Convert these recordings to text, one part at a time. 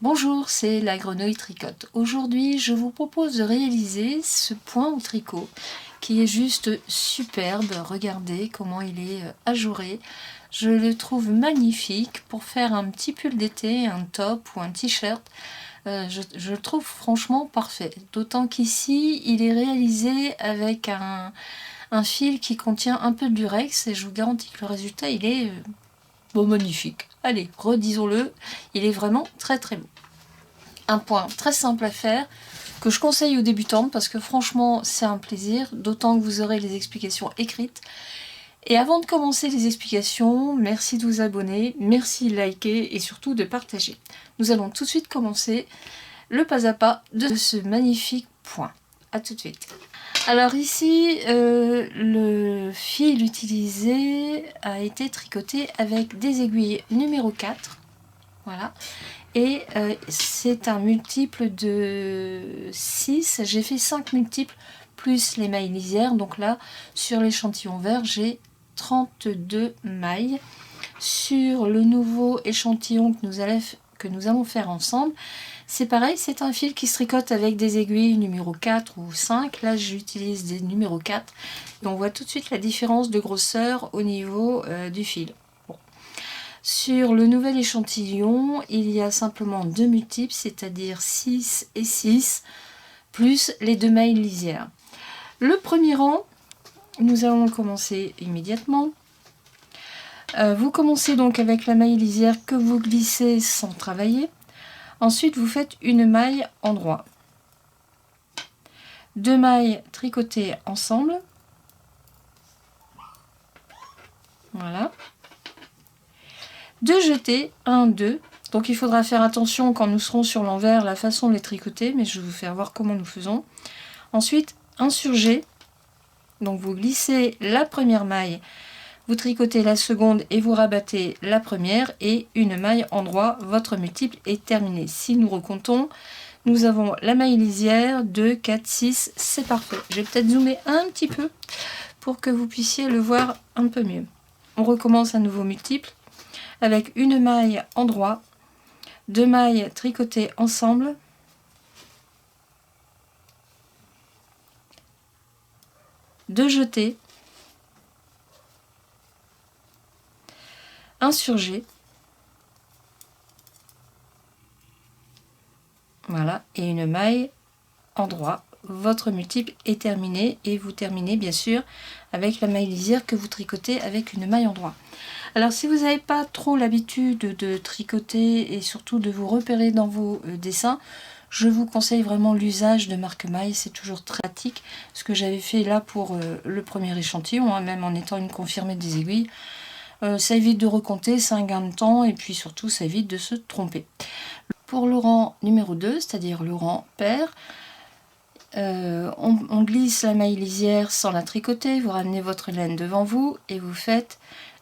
Bonjour, c'est la Grenouille Tricote. Aujourd'hui, je vous propose de réaliser ce point au tricot qui est juste superbe. Regardez comment il est ajouré. Je le trouve magnifique pour faire un petit pull d'été, un top ou un t-shirt. Je le trouve franchement parfait. D'autant qu'ici, il est réalisé avec un fil qui contient un peu de lurex et je vous garantis que le résultat, il est magnifique. Allez, redisons-le, il est vraiment très très beau. Un point très simple à faire, que je conseille aux débutantes parce que franchement c'est un plaisir, d'autant que vous aurez les explications écrites. Et avant de commencer les explications, merci de vous abonner, merci de liker et surtout de partager. Nous allons tout de suite commencer le pas à pas de ce magnifique point. A tout de suite. Alors ici, le fil utilisé a été tricoté avec des aiguilles numéro 4. Voilà. Et c'est un multiple de 6. J'ai fait 5 multiples plus les mailles lisières. Donc là, sur l'échantillon vert, j'ai 32 mailles. Sur le nouveau échantillon que nous allons faire ensemble, c'est pareil, c'est un fil qui se tricote avec des aiguilles numéro 4 ou 5. Là, j'utilise des numéro 4. Et on voit tout de suite la différence de grosseur au niveau du fil. Sur le nouvel échantillon, il y a simplement 2 multiples, c'est-à-dire 6 et 6, plus les 2 mailles lisières. Le premier rang, nous allons commencer immédiatement. Vous commencez donc avec la maille lisière que vous glissez sans travailler. Ensuite, vous faites une maille en droit. 2 mailles tricotées ensemble. Voilà. 2 jetés, 1, 2. Donc il faudra faire attention quand nous serons sur l'envers, la façon de les tricoter, mais je vais vous faire voir comment nous faisons. Ensuite, un surjet. Donc vous glissez la première maille, vous tricotez la seconde et vous rabattez la première et une maille en droit. Votre multiple est terminé. Si nous recomptons, nous avons la maille lisière, 2, 4, 6, c'est parfait. Je vais peut-être zoomer un petit peu pour que vous puissiez le voir un peu mieux. On recommence un nouveau multiple avec une maille en droit, 2 mailles tricotées ensemble, deux jetés, un surjet, voilà, et une maille en droit. Votre multiple est terminé et vous terminez bien sûr avec la maille lisière que vous tricotez avec une maille en droit. Alors si vous n'avez pas trop l'habitude de tricoter et surtout de vous repérer dans vos dessins, je vous conseille vraiment l'usage de marque-maille, c'est toujours très pratique. Ce que j'avais fait là pour le premier échantillon, hein, même en étant une confirmée des aiguilles, ça évite de recompter, c'est un gain de temps et puis surtout ça évite de se tromper. Pour le rang numéro 2, c'est-à-dire le rang pair, on glisse la maille lisière sans la tricoter, vous ramenez votre laine devant vous et vous faites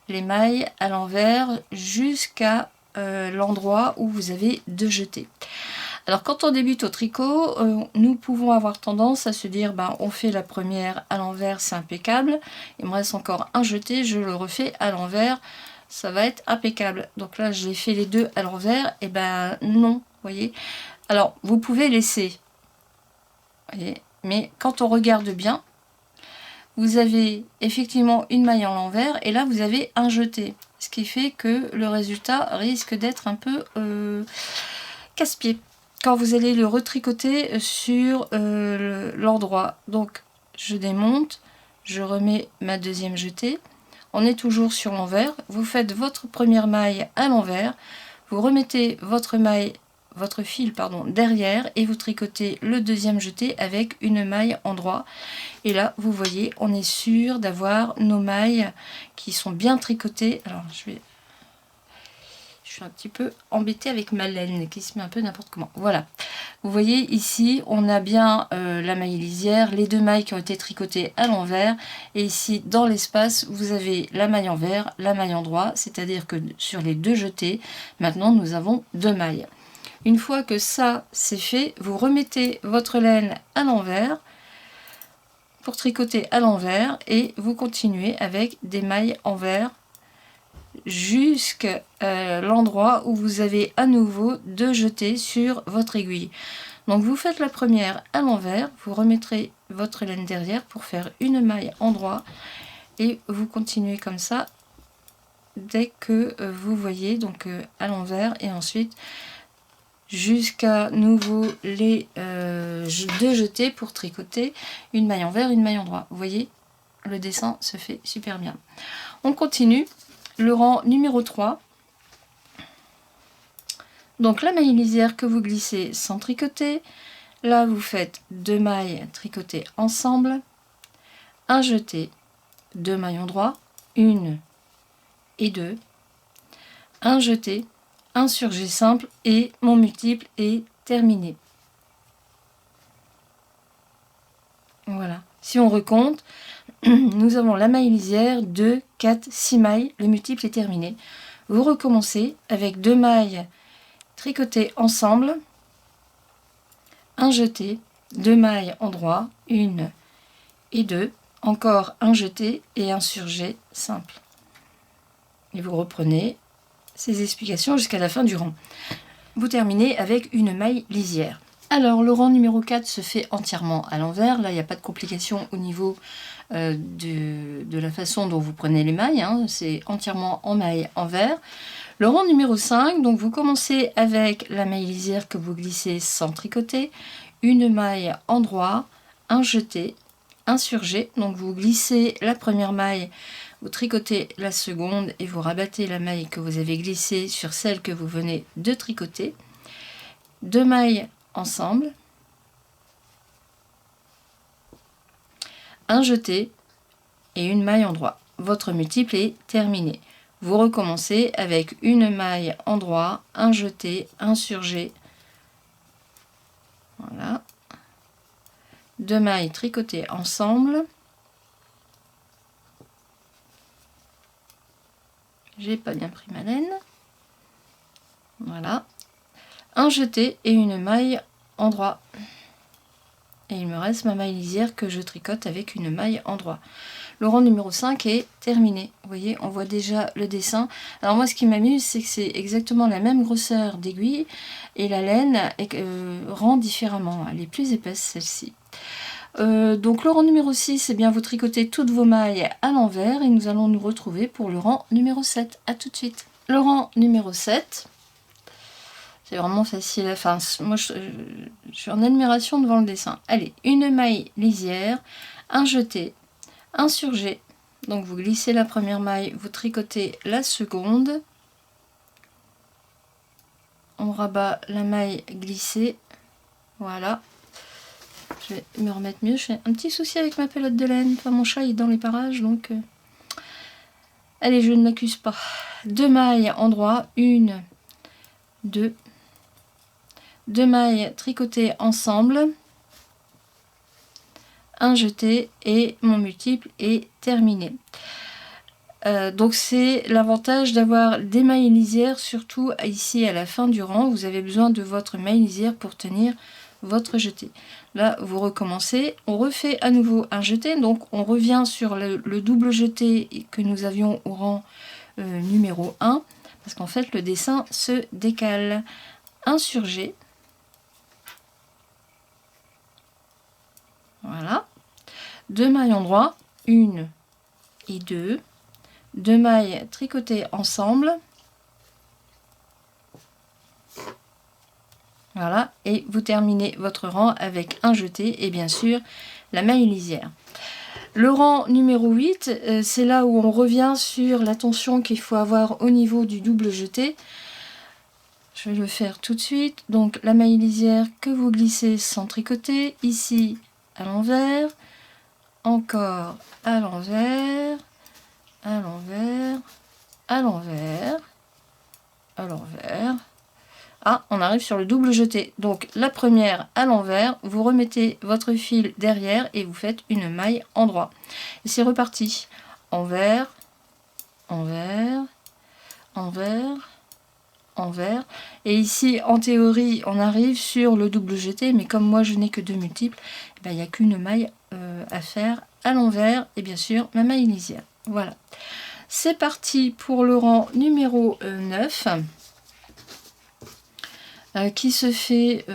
les mailles à l'envers jusqu'à l'endroit où vous avez 2 jetés. Alors quand on débute au tricot, nous pouvons avoir tendance à se dire on fait la première à l'envers, c'est impeccable, il me reste encore un jeté, je le refais à l'envers, ça va être impeccable. Donc là j'ai fait les deux à l'envers, et non, voyez. Alors vous pouvez laisser, voyez, mais quand on regarde bien, vous avez effectivement une maille en l'envers et là vous avez un jeté, ce qui fait que le résultat risque d'être un peu casse-pied quand vous allez le retricoter sur l'endroit. Donc je démonte, je remets ma deuxième jetée, on est toujours sur l'envers, vous faites votre première maille à l'envers, vous remettez votre fil derrière et vous tricotez le deuxième jeté avec une maille en droit. Et là, vous voyez, on est sûr d'avoir nos mailles qui sont bien tricotées. Alors, je suis un petit peu embêtée avec ma laine qui se met un peu n'importe comment. Voilà. Vous voyez ici, on a bien la maille lisière, les 2 mailles qui ont été tricotées à l'envers. Et ici, dans l'espace, vous avez la maille envers, la maille en droit. C'est-à-dire que sur les 2 jetés, maintenant, nous avons 2 mailles. Une fois que ça, c'est fait, vous remettez votre laine à l'envers pour tricoter à l'envers et vous continuez avec des mailles envers jusqu'à l'endroit où vous avez à nouveau 2 jetés sur votre aiguille. Donc vous faites la première à l'envers, vous remettrez votre laine derrière pour faire une maille endroit et vous continuez comme ça dès que vous voyez, donc à l'envers, et ensuite jusqu'à nouveau les 2 jetés pour tricoter une maille envers, une maille endroit. Vous voyez, le dessin se fait super bien. On continue le rang numéro 3. Donc la maille lisière que vous glissez sans tricoter, là vous faites 2 mailles tricotées ensemble, un jeté, 2 mailles endroit, 1 et 2, un jeté, un surjet simple et mon multiple est terminé. Voilà. Si on recompte, nous avons la maille lisière, 2, 4, 6 mailles, le multiple est terminé. Vous recommencez avec 2 mailles tricotées ensemble, un jeté, 2 mailles endroit, 1 et 2, encore un jeté et un surjet simple. Et vous reprenez ces explications jusqu'à la fin du rang. Vous terminez avec une maille lisière. Alors le rang numéro 4 se fait entièrement à l'envers. Là il n'y a pas de complication au niveau de la façon dont vous prenez les mailles, hein. C'est entièrement en maille envers. Le rang numéro 5, donc vous commencez avec la maille lisière que vous glissez sans tricoter, une maille endroit, un jeté, un surjet. Donc vous glissez la première maille, vous tricotez la seconde et vous rabattez la maille que vous avez glissée sur celle que vous venez de tricoter. 2 mailles ensemble, un jeté et une maille endroit. Votre multiple est terminé. Vous recommencez avec une maille endroit, un jeté, un surjet. Voilà. 2 mailles tricotées ensemble. J'ai pas bien pris ma laine. Voilà. Un jeté et une maille endroit. Et il me reste ma maille lisière que je tricote avec une maille endroit. Le rang numéro 5 est terminé. Vous voyez, on voit déjà le dessin. Alors moi, ce qui m'amuse, c'est que c'est exactement la même grosseur d'aiguille et la laine rend différemment. Elle est plus épaisse, celle-ci. Donc le rang numéro 6, eh bien, vous tricotez toutes vos mailles à l'envers et nous allons nous retrouver pour le rang numéro 7. A tout de suite. Le rang numéro 7, c'est vraiment facile. Enfin, moi, je suis en admiration devant le dessin. Allez, une maille lisière, un jeté, un surjet. Donc vous glissez la première maille, vous tricotez la seconde. On rabat la maille glissée. Voilà. Je vais me remettre mieux. J'ai un petit souci avec ma pelote de laine. Enfin, mon chat est dans les parages, donc... Allez, je ne m'accuse pas. 2 mailles endroit. 1, 2. 2 mailles tricotées ensemble. Un jeté et mon multiple est terminé. Donc c'est l'avantage d'avoir des mailles lisières, surtout ici à la fin du rang. Vous avez besoin de votre maille lisière pour tenir votre jeté. Là vous recommencez, on refait à nouveau un jeté, donc on revient sur le double jeté que nous avions au rang numéro 1, parce qu'en fait le dessin se décale. Un surjet, voilà, 2 mailles endroit, 1 et 2, 2 mailles tricotées ensemble, voilà, et vous terminez votre rang avec un jeté et bien sûr la maille lisière. Le rang numéro 8, c'est là où on revient sur l'attention qu'il faut avoir au niveau du double jeté. Je vais le faire tout de suite. Donc la maille lisière que vous glissez sans tricoter, ici à l'envers, encore à l'envers, à l'envers, à l'envers, à l'envers. Ah, on arrive sur le double jeté. Donc la première à l'envers, vous remettez votre fil derrière et vous faites une maille endroit. Et c'est reparti. Envers, envers, envers, envers. Et ici, en théorie, on arrive sur le double jeté, mais comme moi je n'ai que 2 multiples, il n'y a qu'une maille à faire à l'envers et bien sûr ma maille lisière. Voilà. C'est parti pour le rang numéro 9 qui se fait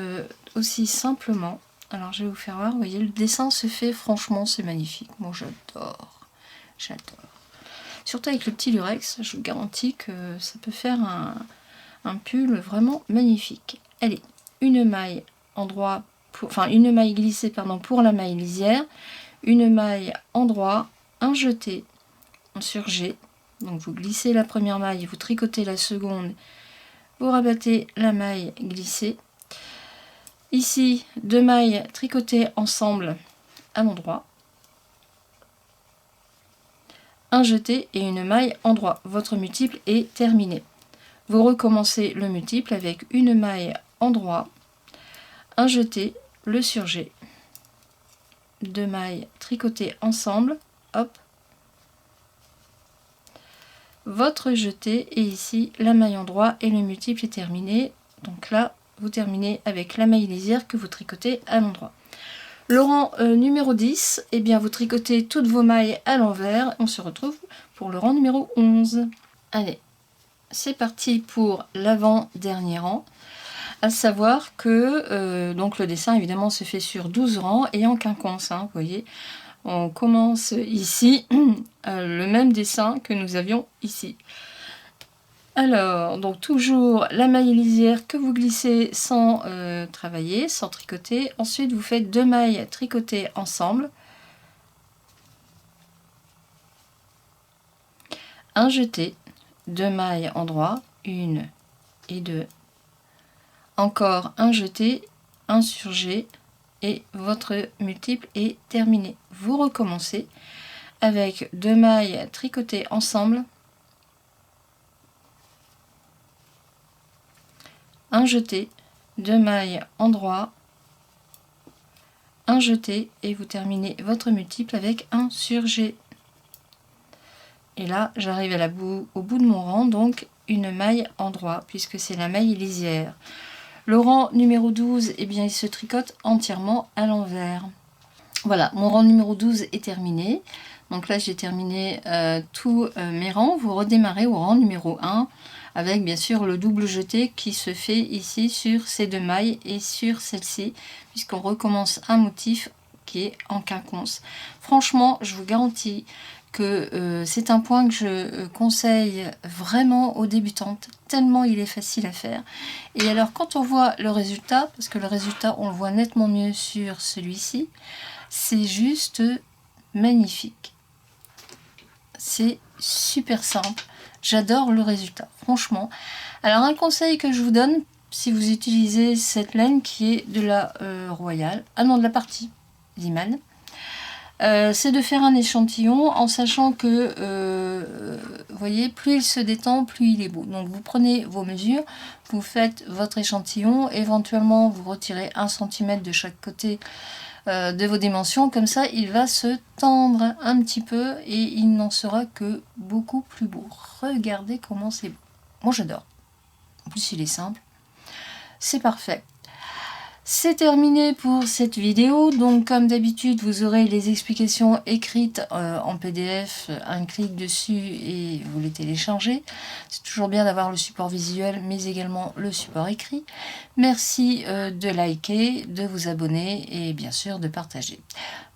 aussi simplement. Alors je vais vous faire voir, vous voyez le dessin se fait, franchement c'est magnifique, moi j'adore, j'adore. Surtout avec le petit lurex, je vous garantis que ça peut faire un pull vraiment magnifique. Allez, une maille endroit, une maille glissée pardon, pour la maille lisière, une maille endroit, un jeté en surjet. Donc vous glissez la première maille, vous tricotez la seconde, vous rabattez la maille glissée. Ici, 2 mailles tricotées ensemble à l'endroit, un jeté et une maille endroit. Votre multiple est terminé. Vous recommencez le multiple avec une maille endroit, un jeté, le surjet, 2 mailles tricotées ensemble, hop, votre jeté et ici la maille endroit et le multiple est terminé. Donc là, vous terminez avec la maille lisière que vous tricotez à l'endroit. Le rang numéro 10, eh bien vous tricotez toutes vos mailles à l'envers. On se retrouve pour le rang numéro 11. Allez, c'est parti pour l'avant-dernier rang. À savoir que donc le dessin évidemment se fait sur 12 rangs et en quinconce, hein, vous voyez. On commence ici le même dessin que nous avions ici. Alors, donc toujours la maille lisière que vous glissez sans travailler, sans tricoter. Ensuite, vous faites 2 mailles tricotées ensemble. Un jeté, 2 mailles endroit, 1 et 2. Encore un jeté, un surjet. Et votre multiple est terminé. Vous recommencez avec 2 mailles tricotées ensemble, un jeté, 2 mailles endroit, un jeté et vous terminez votre multiple avec un surjet. Et là, j'arrive au bout de mon rang, donc une maille endroit puisque c'est la maille lisière. Le rang numéro 12, eh bien, il se tricote entièrement à l'envers. Voilà, mon rang numéro 12 est terminé. Donc là, j'ai terminé tous mes rangs. Vous redémarrez au rang numéro 1 avec bien sûr le double jeté qui se fait ici sur ces 2 mailles et sur celle-ci, puisqu'on recommence un motif qui est en quinconce. Franchement, je vous garantis que c'est un point que je conseille vraiment aux débutantes, tellement il est facile à faire. Et alors quand on voit le résultat, parce que le résultat on le voit nettement mieux sur celui-ci, c'est juste magnifique. C'est super simple, j'adore le résultat, franchement. Alors un conseil que je vous donne, si vous utilisez cette laine qui est de la Royale, de la partie Liman, c'est de faire un échantillon en sachant que, vous voyez, plus il se détend, plus il est beau. Donc vous prenez vos mesures, vous faites votre échantillon, éventuellement vous retirez 1 cm de chaque côté de vos dimensions, comme ça il va se tendre un petit peu et il n'en sera que beaucoup plus beau. Regardez comment c'est beau. Moi j'adore. En plus il est simple. C'est parfait. C'est terminé pour cette vidéo, donc comme d'habitude vous aurez les explications écrites en PDF, un clic dessus et vous les téléchargez. C'est toujours bien d'avoir le support visuel mais également le support écrit. Merci de liker, de vous abonner et bien sûr de partager.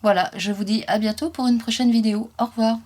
Voilà, je vous dis à bientôt pour une prochaine vidéo. Au revoir.